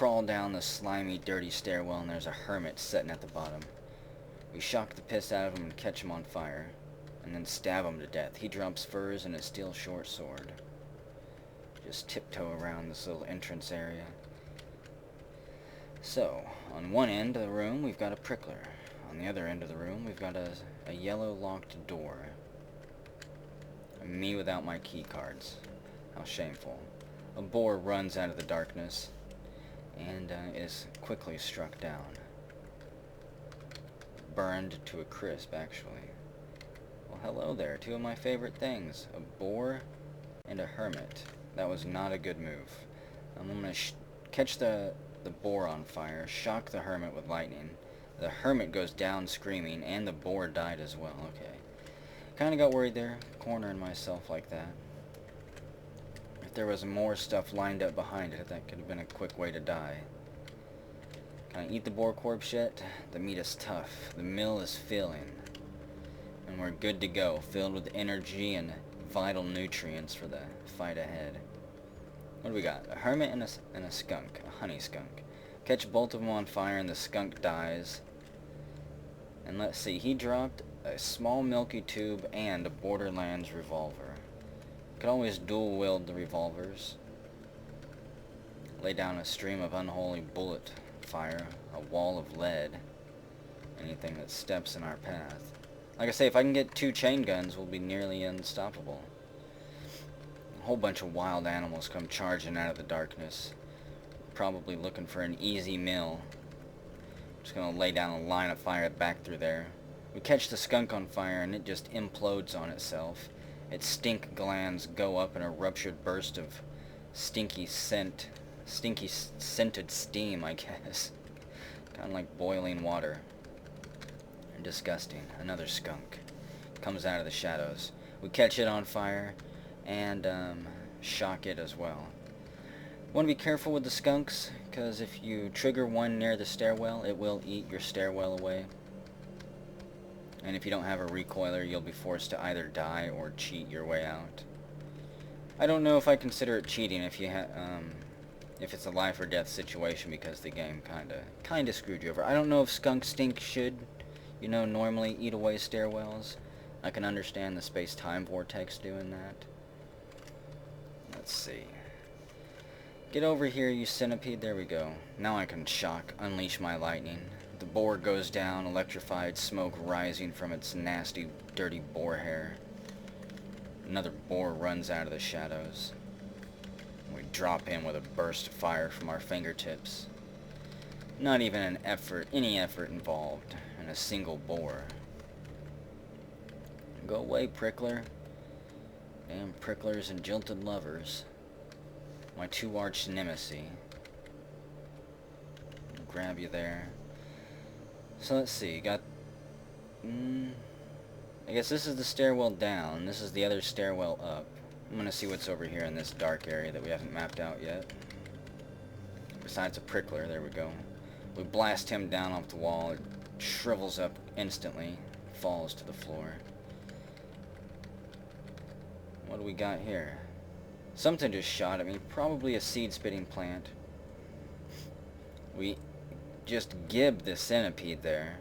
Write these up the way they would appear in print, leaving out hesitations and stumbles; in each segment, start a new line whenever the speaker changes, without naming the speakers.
crawl down the slimy, dirty stairwell, and there's a hermit sitting at the bottom. We shock the piss out of him and catch him on fire, and then stab him to death. He drops furs and a steel short sword. Just tiptoe around this little entrance area. So, on one end of the room, we've got a prickler. On the other end of the room, we've got a yellow locked door. Me without my key cards. How shameful. A boar runs out of the darkness and is quickly struck down. Burned to a crisp, actually. Well, hello there. Two of my favorite things. A boar and a hermit. That was not a good move. I'm going to catch the boar on fire, shock the hermit with lightning. The hermit goes down screaming, and the boar died as well. Okay. Kind of got worried there, cornering myself like that. If there was more stuff lined up behind it, that could have been a quick way to die. Can I eat the boar corpse yet? The meat is tough. The mill is filling. And we're good to go, filled with energy and vital nutrients for the fight ahead. What do we got? A hermit and a skunk. A honey skunk. Catch both of them on fire and the skunk dies. And let's see, he dropped a small milky tube and a Borderlands revolver. Could always dual wield the revolvers. Lay down a stream of unholy bullet fire, a wall of lead, anything that steps in our path. Like I say, if I can get 2 chain guns, we'll be nearly unstoppable. A whole bunch of wild animals come charging out of the darkness, probably looking for an easy meal. Just gonna lay down a line of fire back through there. We catch the skunk on fire and it just implodes on itself. Its stink glands go up in a ruptured burst of stinky scented steam, I guess. Kind of like boiling water. Disgusting. Another skunk comes out of the shadows. We catch it on fire and shock it as well. Want to be careful with the skunks, because if you trigger one near the stairwell, it will eat your stairwell away. And if you don't have a recoiler, you'll be forced to either die or cheat your way out. I don't know if I consider it cheating if it's a life or death situation, because the game kinda screwed you over. I don't know if skunk stink should, normally eat away stairwells. I can understand the spacetime vortex doing that. Let's see. Get over here, you centipede. There we go. Now I can unleash my lightning. The boar goes down, electrified, smoke rising from its nasty, dirty boar hair. Another boar runs out of the shadows. We drop in with a burst of fire from our fingertips. Not even any effort involved in a single boar. Go away, prickler. Damn pricklers and jilted lovers. My 2 arch nemesis. Grab you there. So let's see, got... I guess this is the stairwell down, this is the other stairwell up. I'm gonna see what's over here in this dark area that we haven't mapped out yet. Besides a prickler, there we go. We blast him down off the wall, it shrivels up instantly, falls to the floor. What do we got here? Something just shot at me, probably a seed-spitting plant. We just gib the centipede there.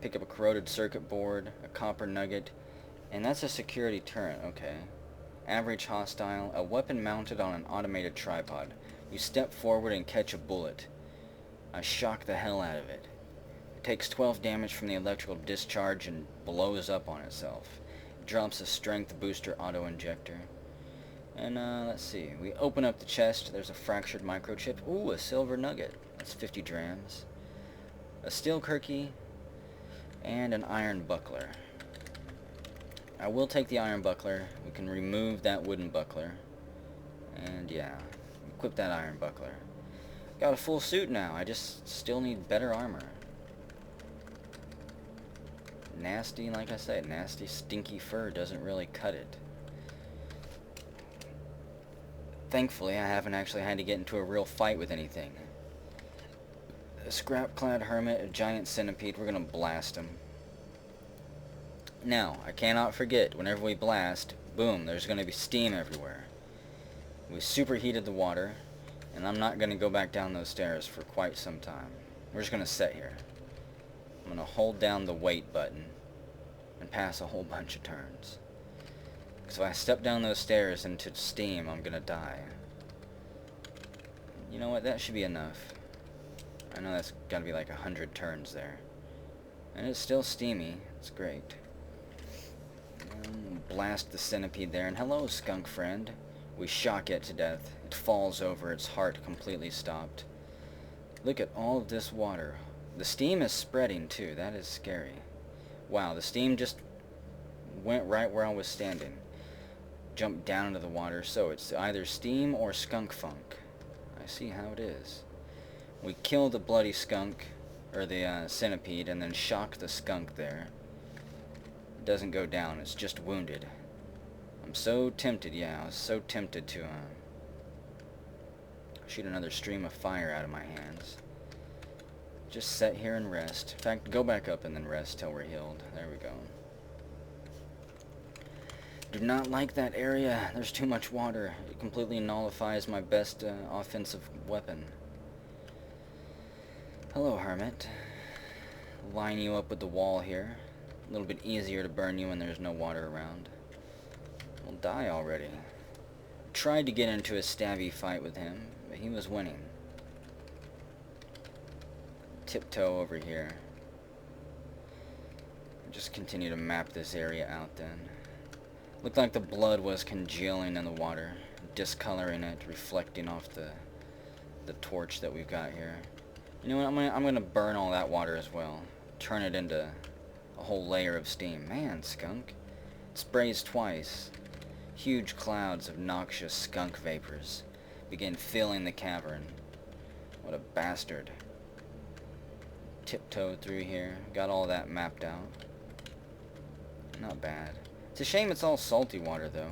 Pick up a corroded circuit board, a copper nugget, and that's a security turret, okay. Average hostile, a weapon mounted on an automated tripod. You step forward and catch a bullet. I shock the hell out of it. It takes 12 damage from the electrical discharge and blows up on itself. It drops a strength booster auto-injector. And let's see, we open up the chest, there's a fractured microchip. Ooh, a silver nugget. That's 50 drams. A steel kirky, and an iron buckler. I will take the iron buckler. We can remove that wooden buckler. And yeah, equip that iron buckler. Got a full suit now, I just still need better armor. Nasty, like I said, nasty stinky fur doesn't really cut it. Thankfully, I haven't actually had to get into a real fight with anything. A scrap-clad hermit, a giant centipede, we're gonna blast him. Now, I cannot forget, whenever we blast, boom, there's gonna be steam everywhere. We superheated the water, And I'm not going to go back down those stairs for quite some time. We're just going to sit here. I'm going to hold down the wait button and pass a whole bunch of turns. Because if I step down those stairs into steam, I'm going to die. You know what? That should be enough. I know that's got to be like 100 turns there. And it's still steamy. It's great. Blast the centipede there. And hello, skunk friend. We shock it to death. It falls over, its heart completely stopped. Look at all of this water. The steam is spreading too. That is scary. Wow, the steam just went right where I was standing. Jumped down into the water, so it's either steam or skunk funk. I see how it is. We kill the bloody skunk, or the centipede, and then shock the skunk there. It doesn't go down, it's just wounded. I'm so tempted, yeah, I was so tempted to shoot another stream of fire out of my hands. Just sit here and rest. In fact, go back up and then rest till we're healed. There we go. Do not like that area. There's too much water. It completely nullifies my best offensive weapon. Hello, hermit. Line you up with the wall here. A little bit easier to burn you when there's no water around. We'll die already. Tried to get into a stabby fight with him, but he was winning. Tiptoe over here. Just continue to map this area out then. Looked like the blood was congealing in the water, discoloring it, reflecting off the torch that we've got here. You know what, I'm gonna burn all that water as well. Turn it into a whole layer of steam. Man, skunk. It sprays twice. Huge clouds of noxious skunk vapors begin filling the cavern. What a bastard. Tiptoed through here. Got all that mapped out. Not bad. It's a shame it's all salty water, though.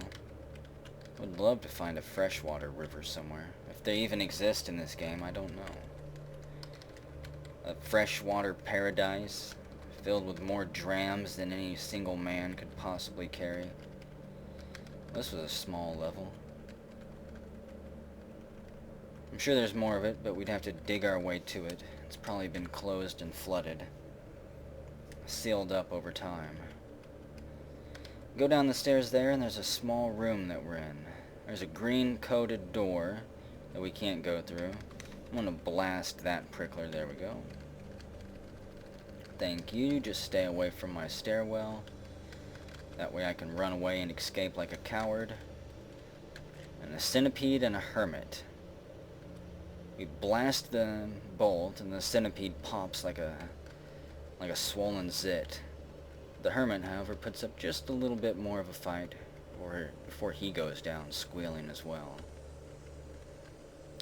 Would love to find a freshwater river somewhere. If they even exist in this game, I don't know. A freshwater paradise filled with more drams than any single man could possibly carry. This was a small level. I'm sure there's more of it, but we'd have to dig our way to it. It's probably been closed and flooded. Sealed up over time. Go down the stairs there, and there's a small room that we're in. There's a green-coated door that we can't go through. I'm gonna blast that prickler. There we go. Thank you. Just stay away from my stairwell. That way I can run away and escape like a coward. And a centipede and a hermit. We blast the bolt, and the centipede pops like a swollen zit. The hermit, however, puts up just a little bit more of a fight before he goes down, squealing as well.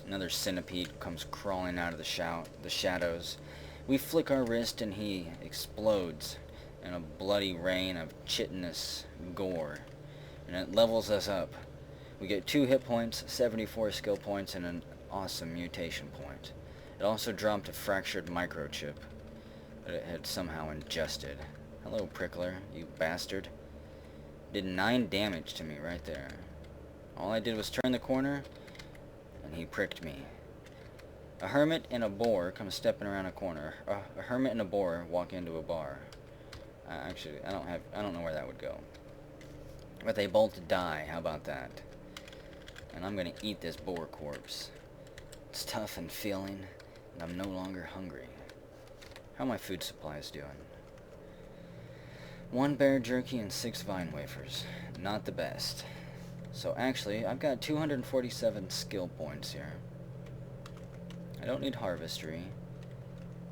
Another centipede comes crawling out of the shadows. We flick our wrist, and he explodes in a bloody rain of chitinous gore. And it levels us up. We get 2 hit points, 74 skill points, and an awesome mutation point. It also dropped a fractured microchip that it had somehow ingested. Hello, prickler, you bastard. Did 9 damage to me right there. All I did was turn the corner, and he pricked me. A hermit and a boar come stepping around a corner. A hermit and a boar walk into a bar. Actually, I don't know where that would go. But they both die. How about that? And I'm gonna eat this boar corpse. It's tough and filling, and I'm no longer hungry. How are my food supplies doing? 1 bear jerky and 6 vine wafers. Not the best. So actually, I've got 247 skill points here. I don't need harvestry.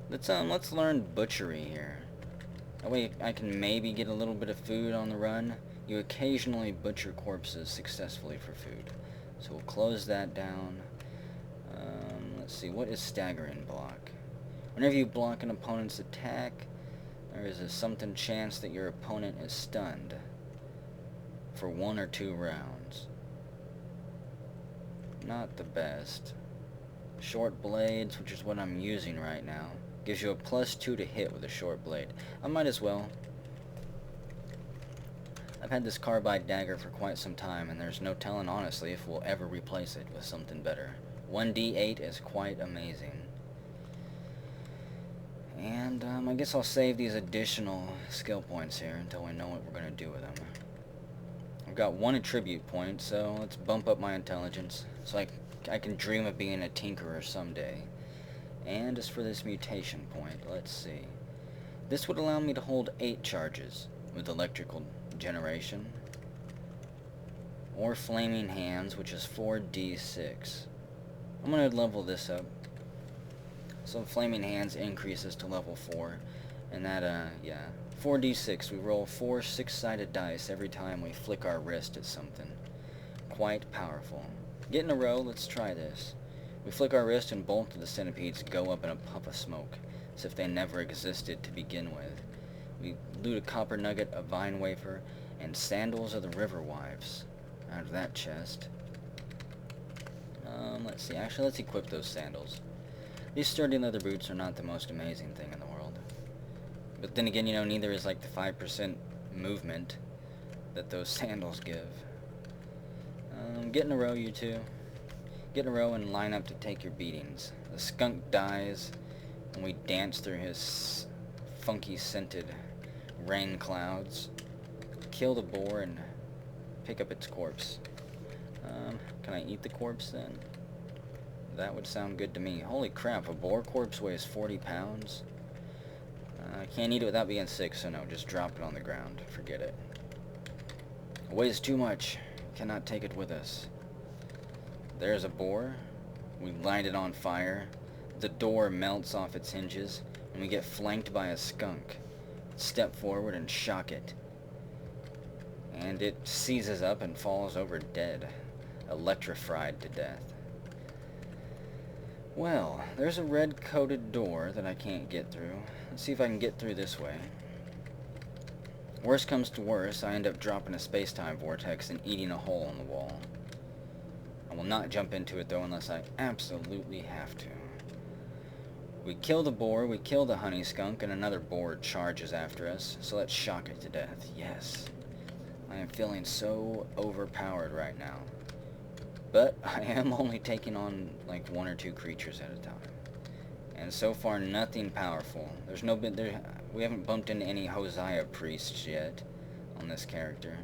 Let's learn butchery here. That way I can maybe get a little bit of food on the run. You occasionally butcher corpses successfully for food. So we'll close that down. Let's see, what is staggering block? Whenever you block an opponent's attack, there is a something chance that your opponent is stunned for 1 or 2 rounds. Not the best. Short blades, which is what I'm using right now, gives you a +2 to hit with a short blade. I might as well. I've had this carbide dagger for quite some time, and there's no telling honestly if we'll ever replace it with something better. 1d8 is quite amazing. And I guess I'll save these additional skill points here until we know what we're going to do with them. I've got 1 attribute point, so let's bump up my intelligence so I can dream of being a tinkerer someday. And as for this mutation point, let's see. This would allow me to hold 8 charges with electrical generation, or flaming hands, which is 4d6. I'm going to level this up. So flaming hands increases to level 4, and that, 4d6. We roll 4 6-sided dice every time we flick our wrist at something. Quite powerful. Get in a row, let's try this. We flick our wrist and both of the centipedes go up in a puff of smoke, as if they never existed to begin with. We loot a copper nugget, a vine wafer, and sandals of the river wives out of that chest. Let's see, actually let's equip those sandals. These sturdy leather boots are not the most amazing thing in the world. But then again, neither is like the 5% movement that those sandals give. Get in a row, you two. Get in a row and line up to take your beatings. The skunk dies, and we dance through his funky scented rain clouds. Kill the boar and pick up its corpse. Can I eat the corpse then? That would sound good to me. Holy crap, a boar corpse weighs 40 pounds? I can't eat it without being sick, so no, just drop it on the ground. Forget it. It weighs too much. Cannot take it with us. There's a boar. We light it on fire. The door melts off its hinges, and we get flanked by a skunk. Step forward and shock it. And it seizes up and falls over dead, electrified to death. Well, there's a red-coated door that I can't get through. Let's see if I can get through this way. Worst comes to worst, I end up dropping a spacetime vortex and eating a hole in the wall. I will not jump into it though unless I absolutely have to. We kill the boar, we kill the honey skunk, and another boar charges after us, so let's shock it to death. Yes. I am feeling so overpowered right now. But I am only taking on like 1 or 2 creatures at a time. And so far nothing powerful. We haven't bumped into any Hosea priests yet on this character.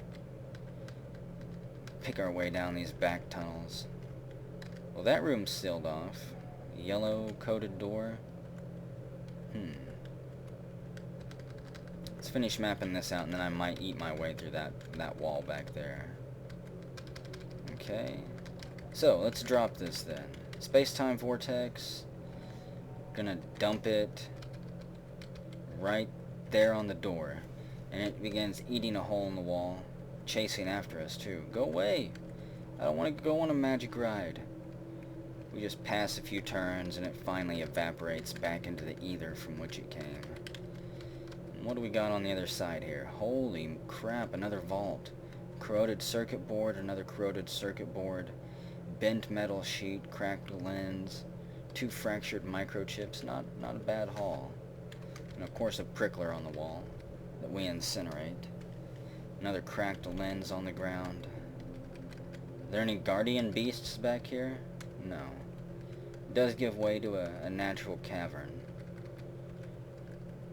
Pick our way down these back tunnels. Well, that room's sealed off. Yellow coated door. Let's finish mapping this out and then I might eat my way through that wall back there. Okay. So, let's drop this then. Space-time vortex. Gonna dump it right there on the door. And it begins eating a hole in the wall. Chasing after us, too. Go away! I don't want to go on a magic ride. We just pass a few turns and it finally evaporates back into the ether from which it came. And what do we got on the other side here? Holy crap, another vault. Corroded circuit board, another corroded circuit board. Bent metal sheet, cracked lens, 2 fractured microchips, not a bad haul. And of course a prickler on the wall that we incinerate. Another cracked lens on the ground. Are there any guardian beasts back here? No. It does give way to a natural cavern.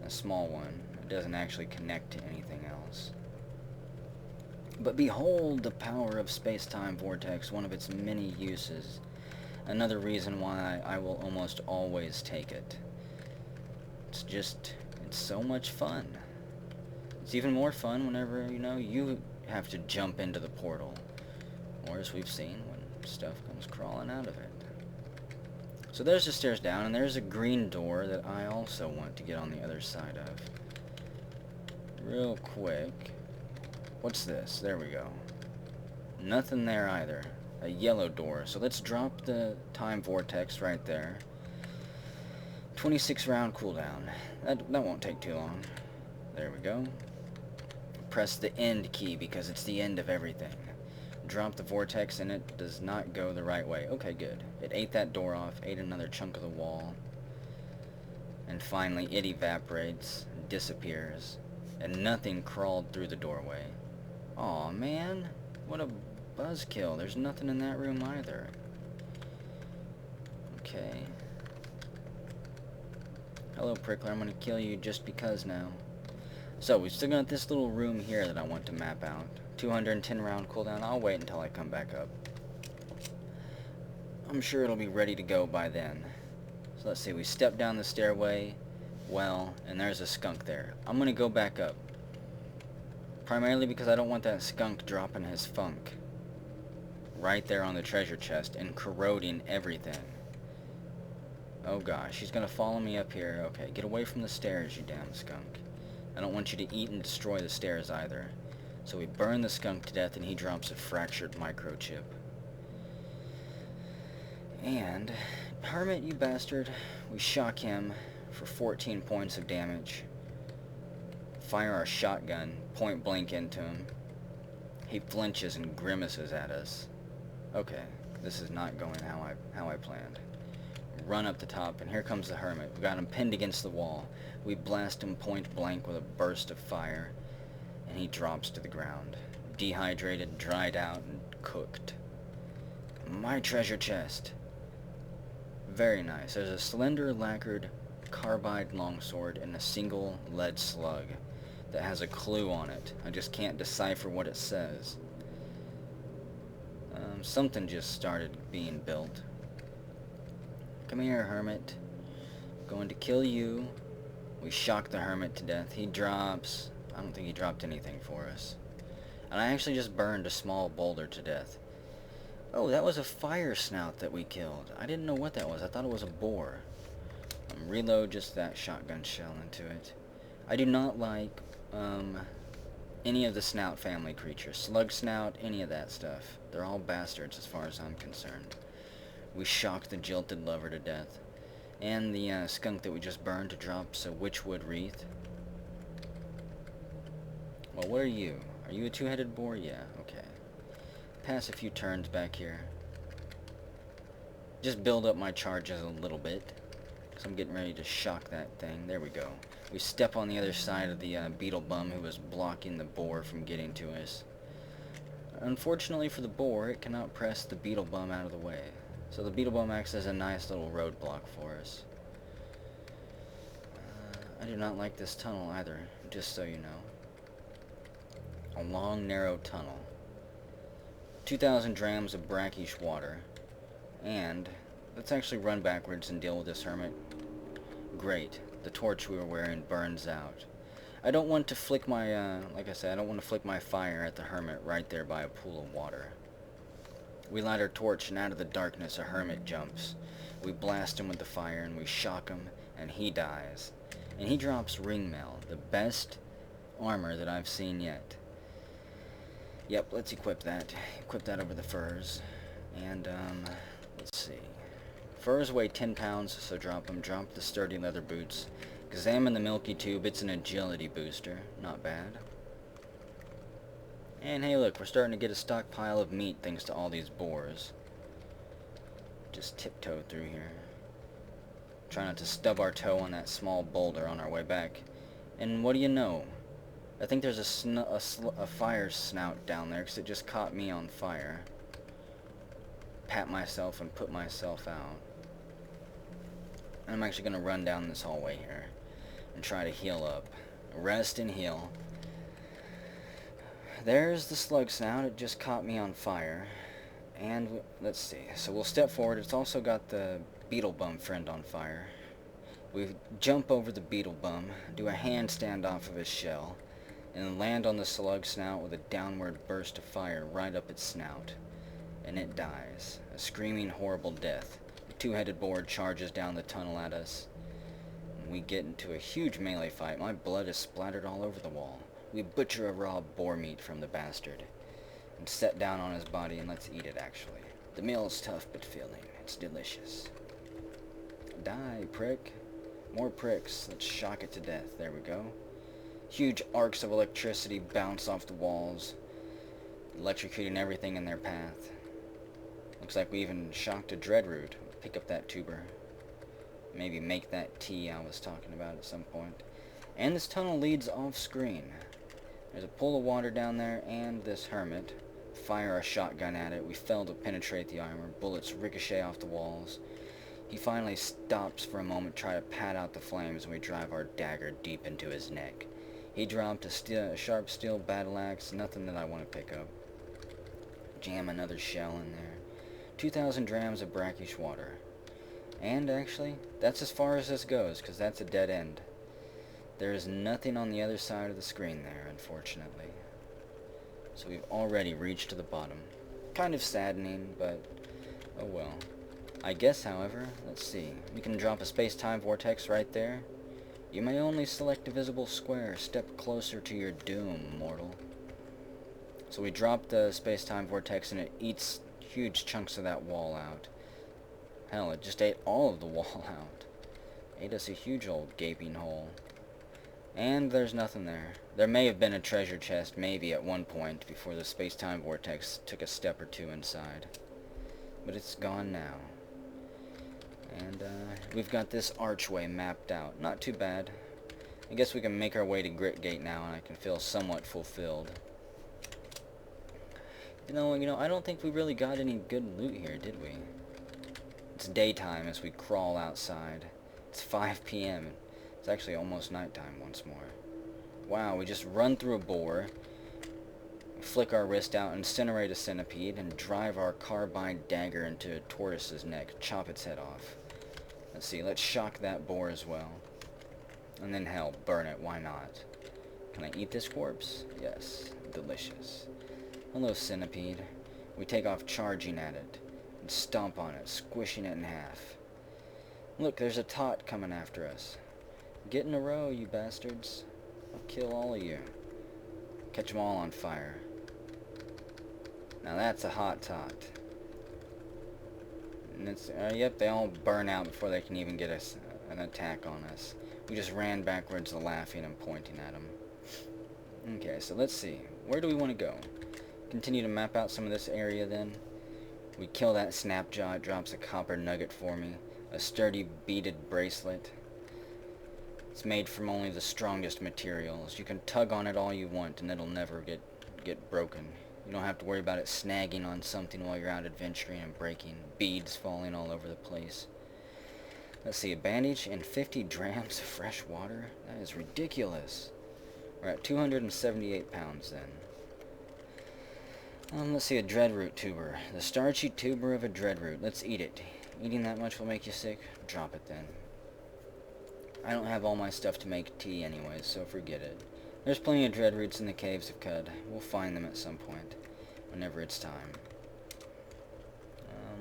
A small one. It doesn't actually connect to anything else. But behold the power of space-time vortex, one of its many uses. Another reason why I will almost always take it. It's so much fun. It's even more fun whenever, you have to jump into the portal. Or as we've seen, when stuff comes crawling out of it. So there's the stairs down, and there's a green door that I also want to get on the other side of. Real quick. What's this? There we go. Nothing there either. A yellow door. So let's drop the time vortex right there. 26 round cooldown. That won't take too long. There we go. Press the end key because it's the end of everything. Drop the vortex and it does not go the right way. Okay, good. It ate that door off, ate another chunk of the wall. And finally it evaporates, disappears. And nothing crawled through the doorway. Aw, man. What a buzzkill. There's nothing in that room either. Okay. Hello, Prickler. I'm gonna kill you just because now. So, we've still got this little room here that I want to map out. 210 round cooldown. I'll wait until I come back up. I'm sure it'll be ready to go by then. So let's see, we step down the stairway, well, and there's a skunk there. I'm gonna go back up. Primarily because I don't want that skunk dropping his funk right there on the treasure chest and corroding everything. Oh gosh, he's gonna follow me up here. Okay, get away from the stairs, you damn skunk. I don't want you to eat and destroy the stairs either. So we burn the skunk to death and he drops a fractured microchip. And, Hermit, you bastard, we shock him for 14 points of damage. Fire our shotgun, point blank into him. He flinches and grimaces at us. Okay, this is not going how I planned. Run up the top, and here comes the Hermit. We got him pinned against the wall. We blast him point blank with a burst of fire, and he drops to the ground, dehydrated, dried out, and cooked. My treasure chest. Very nice. There's a slender lacquered carbide longsword and a single lead slug that has a clue on it. I just can't decipher what it says. Something just started being built. Come here, Hermit. I'm going to kill you. We shock the Hermit to death. He drops... I don't think he dropped anything for us. And I actually just burned a small boulder to death. Oh, that was a fire snout that we killed. I didn't know what that was. I thought it was a boar. Reload just that shotgun shell into it. I do not like any of the snout family creatures. Slug snout, any of that stuff. They're all bastards as far as I'm concerned. We shock the jilted lover to death. And the skunk that we just burned to drops a witchwood wreath. Well, what are you? Are you a two-headed boar? Yeah, okay. Pass a few turns back here. Just build up my charges a little bit, because I'm getting ready to shock that thing. There we go. We step on the other side of the beetle bum who was blocking the boar from getting to us. Unfortunately for the boar, it cannot press the beetle bum out of the way. So the beetle bum acts as a nice little roadblock for us. I do not like this tunnel either, just so you know. A long, narrow tunnel. 2,000 drams of brackish water. And let's actually run backwards and deal with this Hermit. Great. The torch we were wearing burns out. I don't want to flick my, like I said, I don't want to flick my fire at the Hermit right there by a pool of water. We light our torch, and out of the darkness a Hermit jumps. We blast him with the fire, and we shock him, and he dies. And he drops ringmail, the best armor that I've seen yet. Yep, let's equip that. Equip that over the furs. And, let's see. Furs weigh 10 pounds, so drop them. Drop the sturdy leather boots. Examine the milky tube. It's an agility booster. Not bad. And hey, look, we're starting to get a stockpile of meat thanks to all these boars. Just tiptoe through here. Try not to stub our toe on that small boulder on our way back. And what do you know? I think there's a fire snout down there because it just caught me on fire. Pat myself and put myself out. And I'm actually going to run down this hallway here and try to heal up. Rest and heal. There's the slug snout. It just caught me on fire. And let's see. So we'll step forward. It's also got the beetle bum friend on fire. We jump over the beetle bum, do a handstand off of his shell, and land on the slug snout with a downward burst of fire right up its snout. And it dies. A screaming, horrible death. The two-headed boar charges down the tunnel at us. And we get into a huge melee fight. My blood is splattered all over the wall. We butcher a raw boar meat from the bastard. And set down on his body, and let's eat it, actually. The meal is tough but filling. It's delicious. Die, prick. More pricks. Let's shock it to death. There we go. Huge arcs of electricity bounce off the walls, electrocuting everything in their path. Looks like we even shocked a dreadroot. Pick up that tuber. Maybe make that tea I was talking about at some point. And this tunnel leads off screen. There's a pool of water down there and this Hermit. Fire a shotgun at it. We fail to penetrate the armor. Bullets ricochet off the walls. He finally stops for a moment, try to pat out the flames, and we drive our dagger deep into his neck. He dropped a sharp steel battle axe, nothing that I want to pick up. Jam another shell in there. 2,000 drams of brackish water. And actually, that's as far as this goes, because that's a dead end. There is nothing on the other side of the screen there, unfortunately. So we've already reached to the bottom. Kind of saddening, but oh well. I guess, however, let's see. We can drop a space-time vortex right there. You may only select a visible square. Step closer to your doom, mortal. So we drop the space-time vortex and it eats huge chunks of that wall out. Hell, it just ate all of the wall out. Ate us a huge old gaping hole. And there's nothing there. There may have been a treasure chest, maybe, at one point, before the space-time vortex took a step or two inside. But it's gone now. And we've got this archway mapped out. Not too bad. I guess we can make our way to Gritgate now, and I can feel somewhat fulfilled. You know, I don't think we really got any good loot here, did we? It's daytime as we crawl outside. It's 5 p.m. It's actually almost nighttime once more. Wow, we just run through a boar, flick our wrist out, incinerate a centipede, and drive our carbine dagger into a tortoise's neck, chop its head off. Let's see, let's shock that boar as well. And then hell, burn it, why not? Can I eat this corpse? Yes, delicious. Hello, centipede. We take off charging at it, and stomp on it, squishing it in half. Look, there's a tot coming after us. Get in a row, you bastards. I'll kill all of you. Catch them all on fire. Now that's a hot tot. And it's, yep, they all burn out before they can even get us an attack on us. We just ran backwards laughing and pointing at them. Okay, so let's see. Where do we want to go? Continue to map out some of this area then. We kill that Snapjaw, it drops a copper nugget for me. A sturdy beaded bracelet. It's made from only the strongest materials. You can tug on it all you want and it'll never get broken. You don't have to worry about it snagging on something while you're out adventuring and breaking. Beads falling all over the place. Let's see, a bandage and 50 drams of fresh water? That is ridiculous. We're at 278 pounds then. Let's see, a dreadroot tuber. The starchy tuber of a dreadroot. Let's eat it. Eating that much will make you sick? Drop it then. I don't have all my stuff to make tea anyways, so forget it. There's plenty of dreadroots in the caves of Cud. We'll find them at some point, whenever it's time.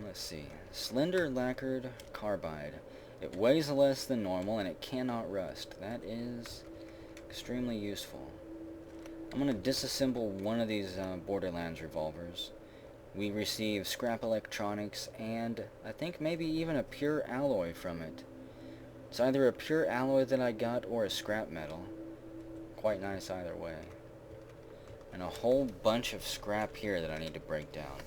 Let's see. Slender lacquered carbide. It weighs less than normal and it cannot rust. That is extremely useful. I'm going to disassemble one of these Borderlands revolvers. We receive scrap electronics and I think maybe even a pure alloy from it. It's either a pure alloy that I got or a scrap metal. Quite nice either way. And a whole bunch of scrap here that I need to break down.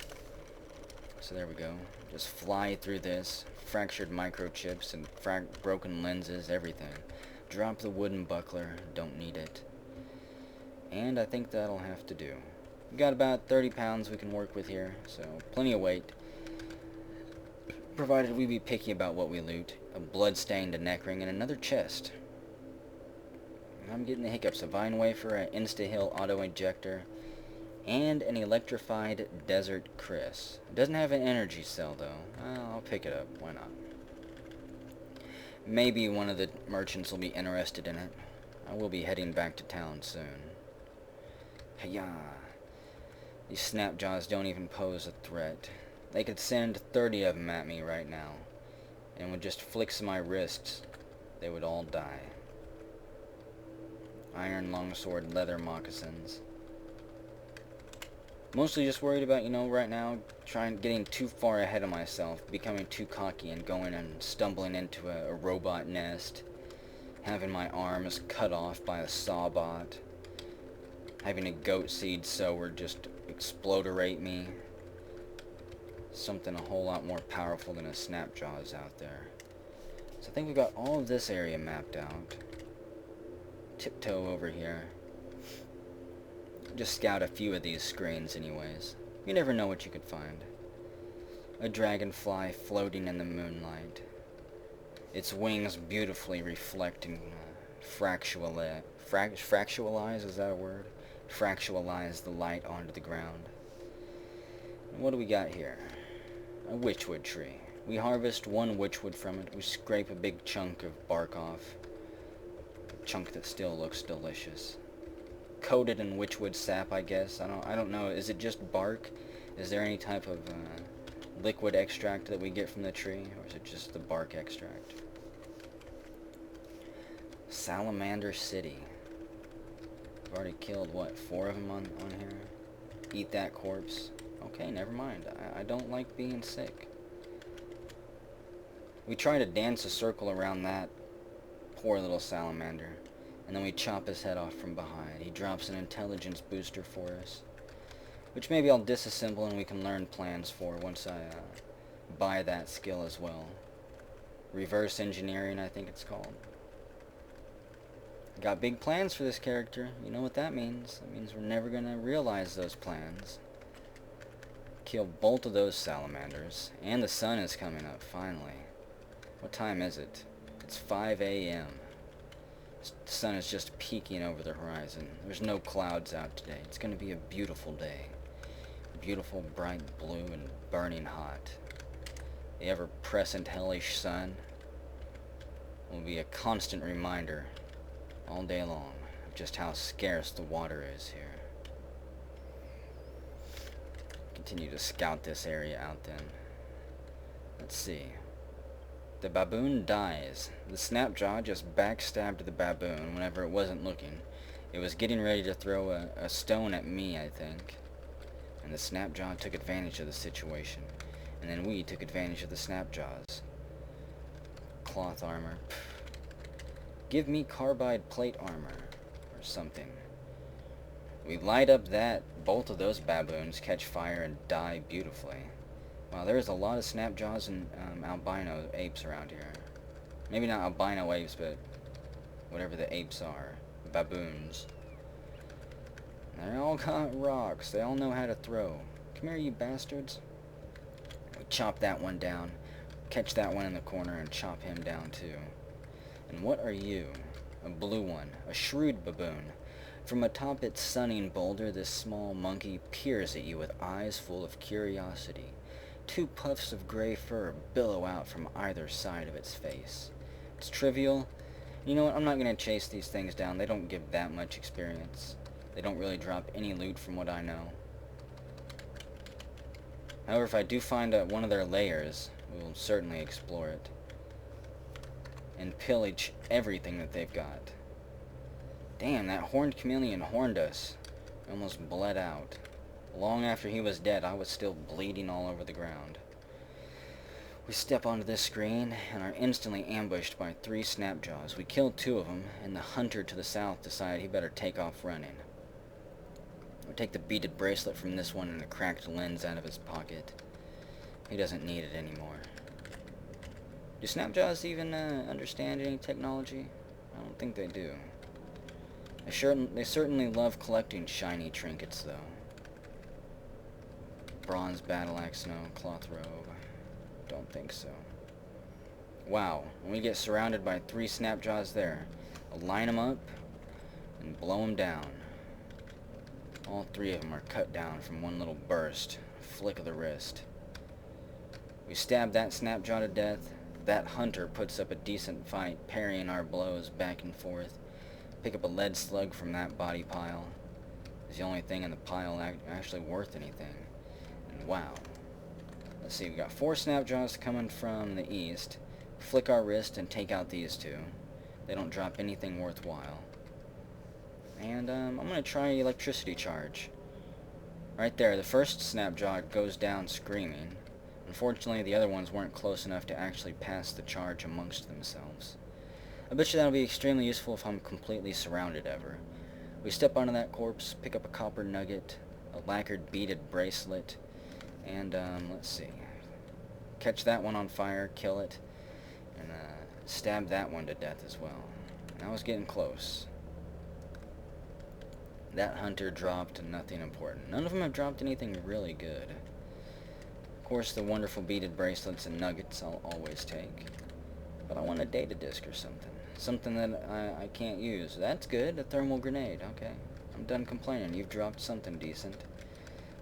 So there we go. Just fly through this. Fractured microchips and broken lenses, everything. Drop the wooden buckler. Don't need it. And I think that'll have to do. We got about 30 pounds we can work with here, so plenty of weight. Provided we be picky about what we loot. A blood-stained neck ring and another chest. I'm getting the hiccups. A vine wafer, an insta-hill auto-ejector, and an electrified desert Chris. It doesn't have an energy cell, though. I'll pick it up. Why not? Maybe one of the merchants will be interested in it. I will be heading back to town soon. Hiya! These Snapjaws don't even pose a threat. They could send 30 of them at me right now, and with just flicks of my wrists, they would all die. Iron longsword, leather moccasins. Mostly just worried about, right now, getting too far ahead of myself, becoming too cocky and going and stumbling into a robot nest, having my arms cut off by a sawbot, having a goat seed sower just exploderate me. Something a whole lot more powerful than a Snapjaw is out there. So I think we've got all of this area mapped out. Tiptoe over here. Just scout a few of these screens anyways. You never know what you could find. A dragonfly floating in the moonlight. its wings beautifully reflecting, fractualize, is that a word? Fractualize the light onto the ground. And what do we got here? A witchwood tree. We harvest one witchwood from it. We scrape a big chunk of bark off. A chunk that still looks delicious. Coated in witchwood sap, I guess. I don't know. Is it just bark? Is there any type of liquid extract that we get from the tree, or is it just the bark extract? Salamander City. I've already killed, what, 4 of them on here? Eat that corpse. Okay, never mind. I don't like being sick. We try to dance a circle around that poor little salamander, and then we chop his head off from behind. He drops an intelligence booster for us, which maybe I'll disassemble and we can learn plans for once I buy that skill as well. Reverse engineering, I think it's called. Got big plans for this character. You know what that means. That means we're never going to realize those plans. Kill both of those salamanders. And the sun is coming up, finally. What time is it? It's 5 a.m. The sun is just peeking over the horizon. There's no clouds out today. It's going to be a beautiful day. Beautiful, bright blue, and burning hot. The ever-present hellish sun will be a constant reminder all day long of just how scarce the water is here. Continue to scout this area out then. Let's see. The baboon dies. The Snapjaw just backstabbed the baboon whenever it wasn't looking. It was getting ready to throw a stone at me, I think. And the Snapjaw took advantage of the situation. And then we took advantage of the Snapjaws. Cloth armor. Pfft. Give me carbide plate armor. Or something. We light up that. Both of those baboons catch fire and die beautifully. Wow, there's a lot of Snapjaws and albino apes around here. Maybe not albino apes, but whatever the apes are. Baboons. They all got rocks. They all know how to throw. Come here, you bastards. We chop that one down. Catch that one in the corner and chop him down too. And what are you? A blue one. A shrewd baboon. From atop its sunning boulder, this small monkey peers at you with eyes full of curiosity. 2 puffs of gray fur billow out from either side of its face. It's trivial. You know what? I'm not going to chase these things down. They don't give that much experience. They don't really drop any loot from what I know. However, if I do find one of their lairs, we will certainly explore it. And pillage everything that they've got. Damn, that horned chameleon horned us. I almost bled out. Long after he was dead, I was still bleeding all over the ground. We step onto this screen and are instantly ambushed by 3 Snapjaws. We kill 2 of them, and the hunter to the south decided he better take off running. We take the beaded bracelet from this one and the cracked lens out of his pocket. He doesn't need it anymore. Do Snapjaws even understand any technology? I don't think they do. They certainly love collecting shiny trinkets, though. Bronze battle axe, no. Cloth robe. Don't think so. Wow, when we get surrounded by 3 Snapjaws there, I'll line them up and blow them down. All 3 of them are cut down from one little burst, flick of the wrist. We stab that Snapjaw to death. That hunter puts up a decent fight, parrying our blows back and forth. Pick up a lead slug from that body pile. It's the only thing in the pile actually worth anything. And wow. Let's see, we got 4 Snapjaws coming from the east. Flick our wrist and take out these 2. They don't drop anything worthwhile. And I'm going to try electricity charge. Right there, the first Snapjaw goes down screaming. Unfortunately, the other ones weren't close enough to actually pass the charge amongst themselves. I bet you that'll be extremely useful if I'm completely surrounded ever. We step onto that corpse, pick up a copper nugget, a lacquered beaded bracelet, and let's see. Catch that one on fire, kill it, and stab that one to death as well. And I was getting close. That hunter dropped nothing important. None of them have dropped anything really good. Of course, the wonderful beaded bracelets and nuggets I'll always take. But I want to a data disk or something. Something that I can't use. That's good. A thermal grenade. Okay. I'm done complaining. You've dropped something decent.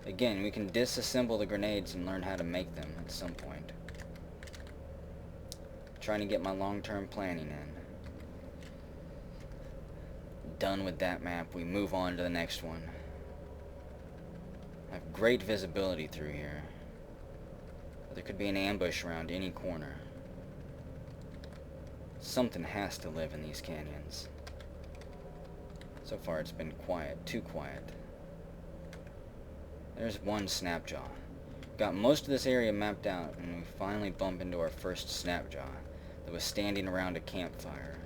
Again, we can disassemble the grenades and learn how to make them at some point. Trying to get my long-term planning in. Done with that map. We move on to the next one. I have great visibility through here. There could be an ambush around any corner. Something has to live in these canyons. So far it's been quiet. Too quiet. There's one Snapjaw. Got most of this area mapped out, and we finally bump into our first Snapjaw that was standing around a campfire.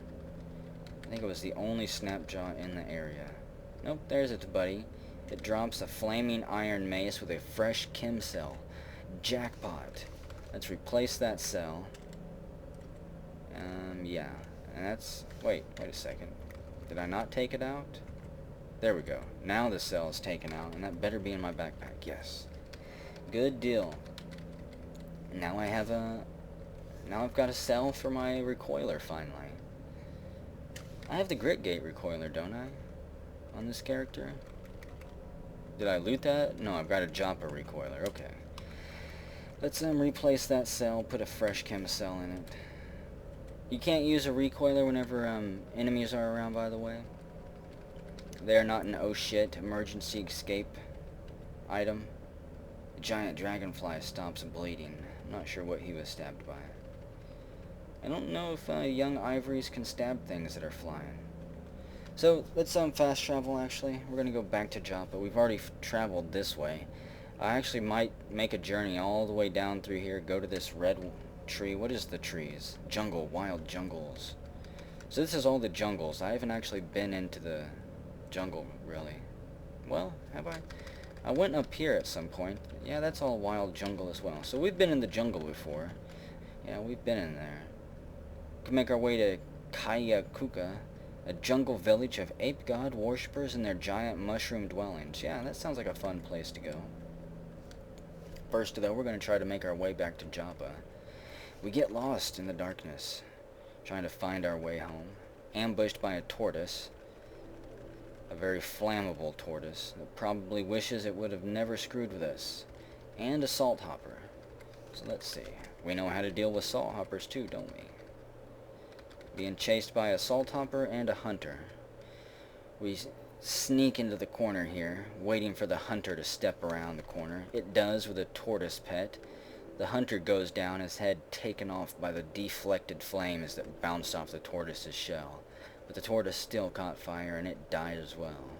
I think it was the only Snapjaw in the area. Nope, there's its buddy. It drops a flaming iron mace with a fresh chem cell. Jackpot. Let's replace that cell. Yeah. And that's... Wait a second. Did I not take it out? There we go. Now the cell is taken out, and that better be in my backpack. Yes. Good deal. Now I have a... Now I've got a cell for my recoiler, finally. I have the Grit Gate recoiler, don't I? On this character? Did I loot that? No, I've got a Joppa recoiler. Okay. Let's replace that cell, put a fresh chem cell in it. You can't use a recoiler whenever enemies are around, by the way. They are not an oh shit emergency escape item. A giant dragonfly stops bleeding. I'm not sure what he was stabbed by. I don't know if young ivories can stab things that are flying. So let's fast travel. Actually, we're gonna go back to Joppa. We've already traveled this way. I actually might make a journey all the way down through here. Go to this red tree. What is the trees? Jungle, wild jungles. So this is all the jungles. I haven't actually been into the jungle really. Well, have I? I went up here at some point. Yeah, that's all wild jungle as well. So we've been in the jungle before. Yeah, we've been in there. Can make our way to Kayakuka, a jungle village of ape god worshippers and their giant mushroom dwellings. Yeah, that sounds like a fun place to go. First, though, we're going to try to make our way back to Joppa. We get lost in the darkness, trying to find our way home. Ambushed by a tortoise. A very flammable tortoise that probably wishes it would have never screwed with us. And a salt hopper. So let's see. We know how to deal with salt hoppers too, don't we? Being chased by a salt hopper and a hunter. We sneak into the corner here, waiting for the hunter to step around the corner. It does with a tortoise pet. The hunter goes down, his head taken off by the deflected flames that bounced off the tortoise's shell. But the tortoise still caught fire, and it died as well.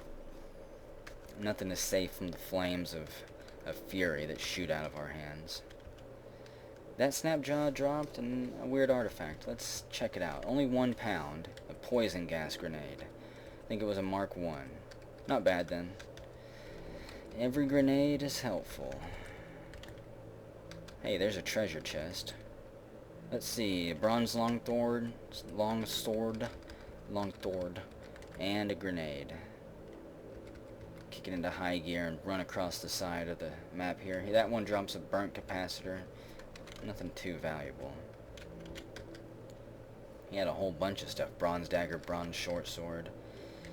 Nothing is safe from the flames of fury that shoot out of our hands. That Snapjaw dropped and a weird artifact. Let's check it out. Only 1 pound. A poison gas grenade. I think it was a Mark 1. Not bad then. Every grenade is helpful. Hey, there's a treasure chest. Let's see. A bronze longsword, and a grenade. Kick it into high gear and run across the side of the map here. That one drops a burnt capacitor. Nothing too valuable. He had a whole bunch of stuff. Bronze dagger, bronze short sword.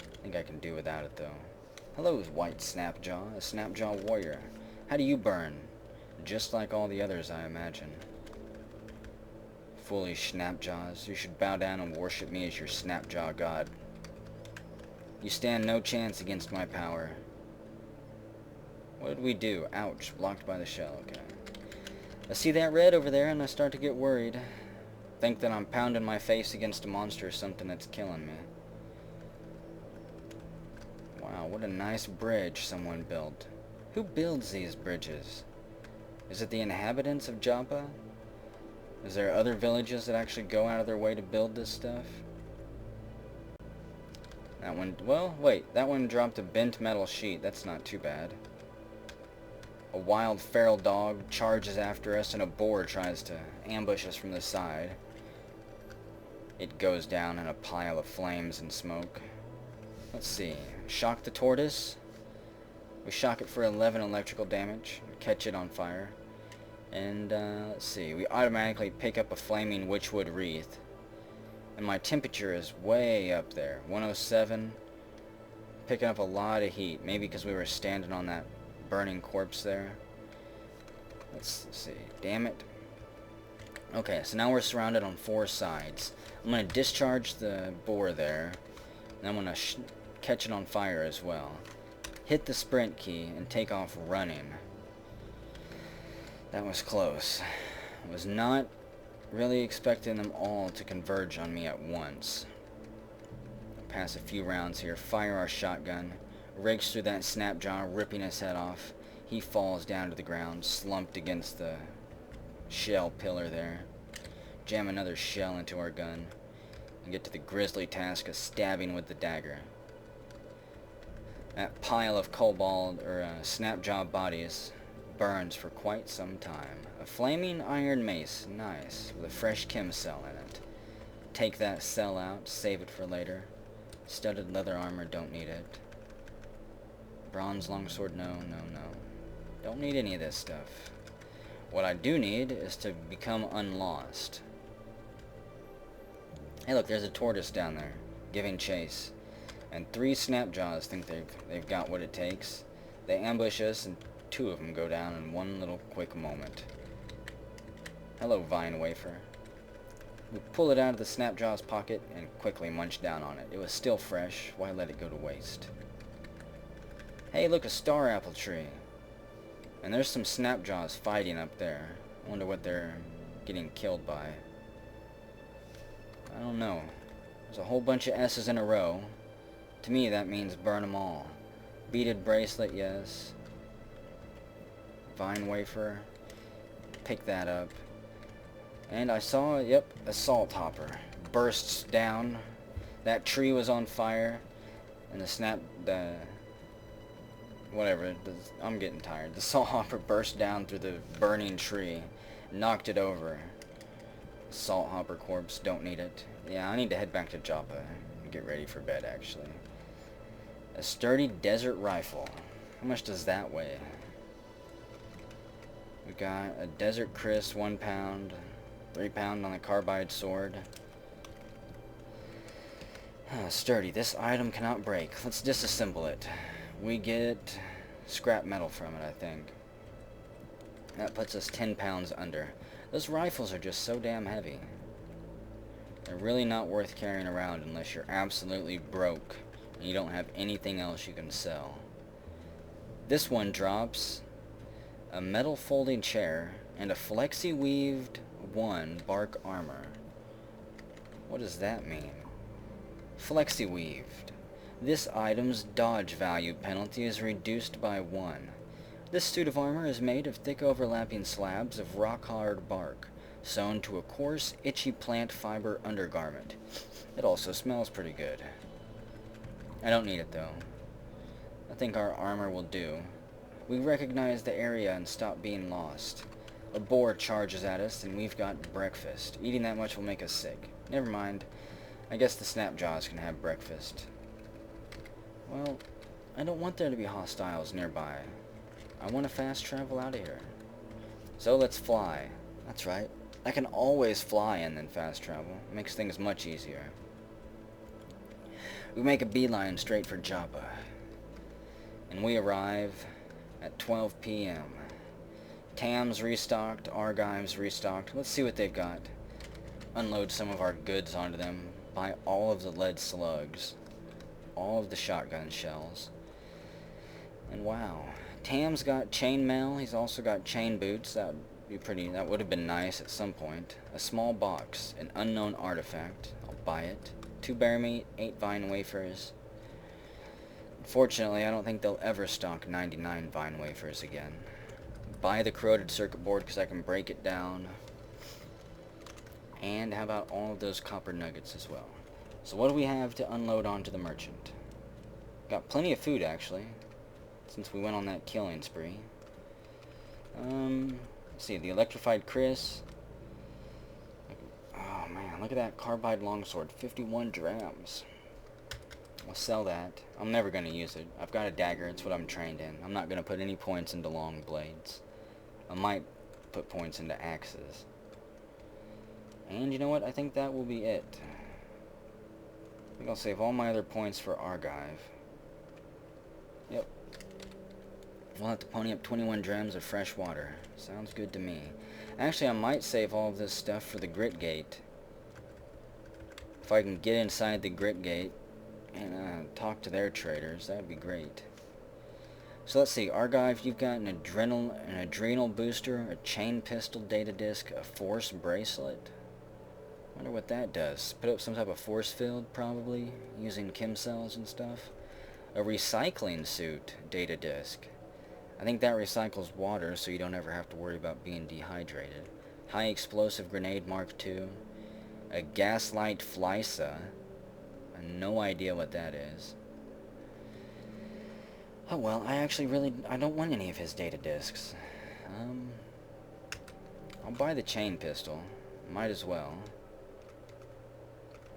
I think I can do without it though. Hello, white Snapjaw, a Snapjaw warrior. How do you burn? Just like all the others, I imagine. Foolish Snapjaws, you should bow down and worship me as your Snapjaw god. You stand no chance against my power. What did we do? Ouch, blocked by the shell, okay. I see that red over there and I start to get worried. Think that I'm pounding my face against a monster or something that's killing me. Wow, what a nice bridge someone built. Who builds these bridges? Is it the inhabitants of Joppa? Is there other villages that actually go out of their way to build this stuff? That one, well, wait, that one dropped a bent metal sheet. That's not too bad. A wild feral dog charges after us and a boar tries to ambush us from the side. It goes down in a pile of flames and smoke. Let's see. Shock the tortoise. We shock it for 11 electrical damage. Catch it on fire. And let's see. We automatically pick up a flaming witchwood wreath. And my temperature is way up there. 107. Picking up a lot of heat. Maybe because we were standing on that burning corpse there. Let's see. Damn it. Okay, so now we're surrounded on 4 sides. I'm going to discharge the boar there. And I'm going to catch it on fire as well. Hit the sprint key and take off running. That was close. I was not really expecting them all to converge on me at once. Pass a few rounds here. Fire our shotgun. Rakes through that Snapjaw, ripping his head off. He falls down to the ground, slumped against the shell pillar there. Jam another shell into our gun. And get to the grisly task of stabbing with the dagger. That pile of cobalt or Snapjaw bodies burns for quite some time. A flaming iron mace, nice, with a fresh chem cell in it. Take that cell out, save it for later. Studded leather armor, don't need it. Bronze longsword, no. Don't need any of this stuff. What I do need is to become unlost. Hey look, there's a tortoise down there, giving chase. And 3 Snapjaws think they've got what it takes. They ambush us, and 2 of them go down in one little quick moment. Hello, vine wafer. We pull it out of the Snapjaw's pocket and quickly munch down on it. It was still fresh. Why let it go to waste? Hey, look, a star apple tree. And there's some Snapjaws fighting up there. I wonder what they're getting killed by. I don't know. There's a whole bunch of S's in a row. To me, that means burn them all. Beaded bracelet, yes. Vine wafer. Pick that up. And I saw, yep, a salt hopper. Bursts down. That tree was on fire. And I'm getting tired. The salt hopper burst down through the burning tree. Knocked it over. Salt hopper corpse, don't need it. Yeah, I need to head back to Joppa and get ready for bed, actually. A sturdy desert rifle. How much does that weigh? We got a Desert Chris, 1 pound. 3 pound on the carbide sword. Sturdy. This item cannot break. Let's disassemble it. We get scrap metal from it, I think. That puts us 10 pounds under. Those rifles are just so damn heavy. They're really not worth carrying around unless you're absolutely broke and you don't have anything else you can sell. This one drops a metal folding chair and a flexi-weaved 1 bark armor. What does that mean? Flexi-weaved. This item's dodge value penalty is reduced by 1. This suit of armor is made of thick overlapping slabs of rock-hard bark, sewn to a coarse, itchy plant fiber undergarment. It also smells pretty good. I don't need it though. I think our armor will do. We recognize the area and stop being lost. A boar charges at us and we've got breakfast. Eating that much will make us sick. Never mind. I guess the Snapjaws can have breakfast. Well, I don't want there to be hostiles nearby. I want to fast travel out of here. So let's fly. That's right. I can always fly and then fast travel. It makes things much easier. We make a beeline straight for Joppa. And we arrive at 12 p.m. Tam's restocked, Argive's restocked. Let's see what they've got. Unload some of our goods onto them. Buy all of the lead slugs. All of the shotgun shells. And wow. Tam's got chainmail. He's also got chain boots. That would have been nice at some point. A small box. An unknown artifact. I'll buy it. 2 bear meat. 8 vine wafers. Unfortunately, I don't think they'll ever stock 99 vine wafers again. Buy the corroded circuit board because I can break it down. And how about all of those copper nuggets as well? So what do we have to unload onto the merchant? Got plenty of food actually, since we went on that killing spree. Let's see, the electrified Chris. Oh man, look at that carbide longsword, 51 drams. I'll sell that. I'm never going to use it. I've got a dagger, it's what I'm trained in. I'm not going to put any points into long blades. I might put points into axes. And you know what? I think that will be it. I think I'll save all my other points for Archive. Yep. We'll have to pony up 21 drams of fresh water. Sounds good to me. Actually, I might save all of this stuff for the Grit Gate. If I can get inside the Grit Gate and talk to their traders, that would be great. So let's see, Archive, you've got an adrenal booster, a chain pistol data disc, a force bracelet. Wonder what that does. Put up some type of force field, probably, using chem cells and stuff. A recycling suit data disc. I think that recycles water, so you don't ever have to worry about being dehydrated. High explosive grenade Mark II. A gaslight flysa. I have no idea what that is. Oh well, I don't want any of his data discs. I'll buy the chain pistol. Might as well.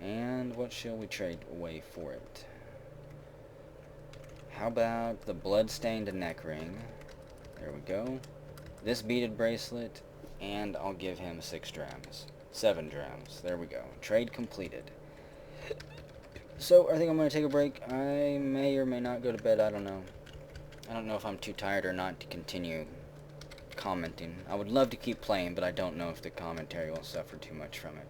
And what shall we trade away for it? How about the blood-stained neck ring? There we go. This beaded bracelet, and I'll give him 6 drams. 7 drams. There we go. Trade completed. So, I think I'm going to take a break. I may or may not go to bed. I don't know. I don't know if I'm too tired or not to continue commenting. I would love to keep playing, but I don't know if the commentary will suffer too much from it.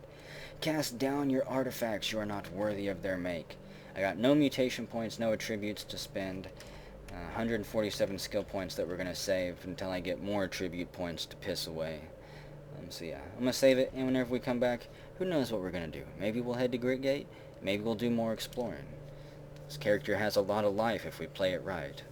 Cast down your artifacts. You are not worthy of their make. I got no mutation points, no attributes to spend. 147 skill points that we're going to save until I get more attribute points to piss away. So yeah, I'm going to save it, and whenever we come back, who knows what we're going to do. Maybe we'll head to Grit Gate. Maybe we'll do more exploring. This character has a lot of life if we play it right.